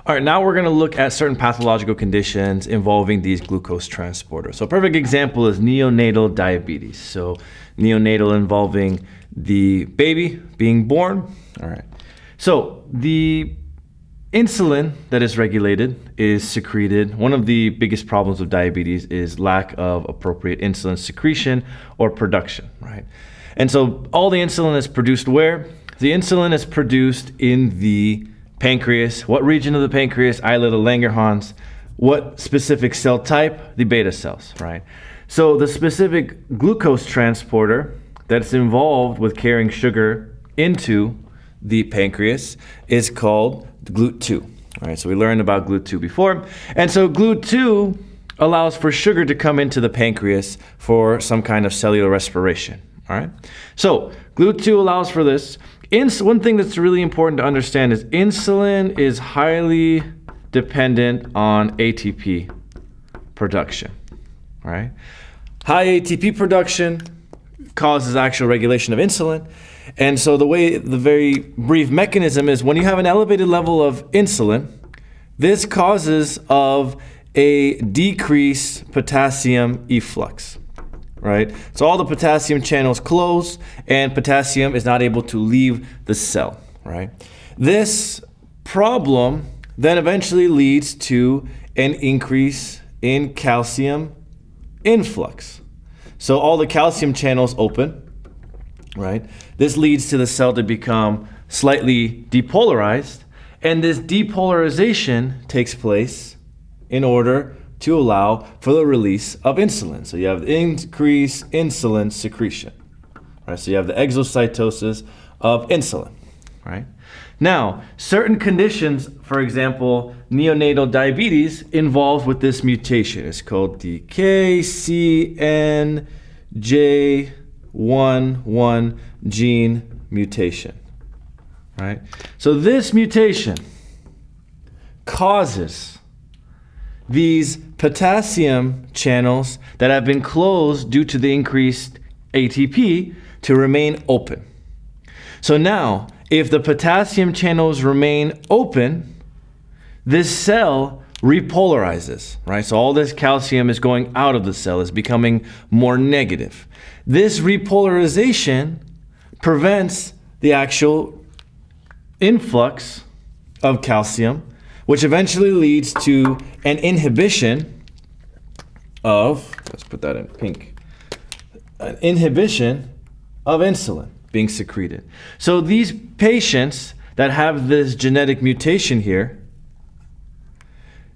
All right, now we're going to look at certain pathological conditions involving these glucose transporters. So a perfect example is neonatal diabetes. So neonatal involving the baby being born. All right. So the insulin that is regulated is secreted. One of the biggest problems of diabetes is lack of appropriate insulin secretion or production, right? And so all the insulin is produced where? The insulin is produced in the pancreas. What region of the pancreas? Islet of Langerhans. What specific cell type? The beta cells, right? So the specific glucose transporter that's involved with carrying sugar into the pancreas is called GLUT2. All right, so we learned about GLUT2 before. And so GLUT2 allows for sugar to come into the pancreas for some kind of cellular respiration. All right, so GLUT2 allows for this. One thing that's really important to understand is insulin is highly dependent on ATP production. All right, high ATP production causes actual regulation of insulin. And so the very brief mechanism is when you have an elevated level of insulin, this causes of a decreased potassium efflux, right? So all the potassium channels close and potassium is not able to leave the cell, right? This problem then eventually leads to an increase in calcium influx. So all the calcium channels open, right? This leads to the cell to become slightly depolarized, and this depolarization takes place in order to allow for the release of insulin. So you have increased insulin secretion, right? So you have the exocytosis of insulin, right? Now, certain conditions, for example, neonatal diabetes involved with this mutation. It's called the KCNJ11 gene mutation, right? So this mutation causes these potassium channels that have been closed due to the increased ATP to remain open. So now, if the potassium channels remain open, this cell repolarizes, right? So all this calcium is going out of the cell, is becoming more negative. This repolarization prevents the actual influx of calcium, which eventually leads to an inhibition of, let's put that in pink, an inhibition of insulin being secreted. So these patients that have this genetic mutation here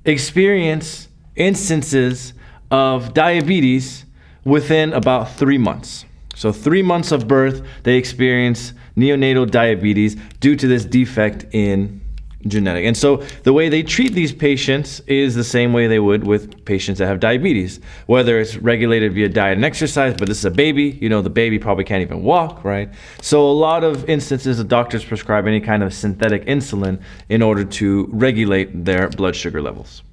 experience instances of diabetes within about 3 months. So 3 months of birth, they experience neonatal diabetes due to this defect in genetic. And so the way they treat these patients is the same way they would with patients that have diabetes, whether it's regulated via diet and exercise, but this is a baby, you know, the baby probably can't even walk, right? So a lot of instances the doctors prescribe any kind of synthetic insulin in order to regulate their blood sugar levels.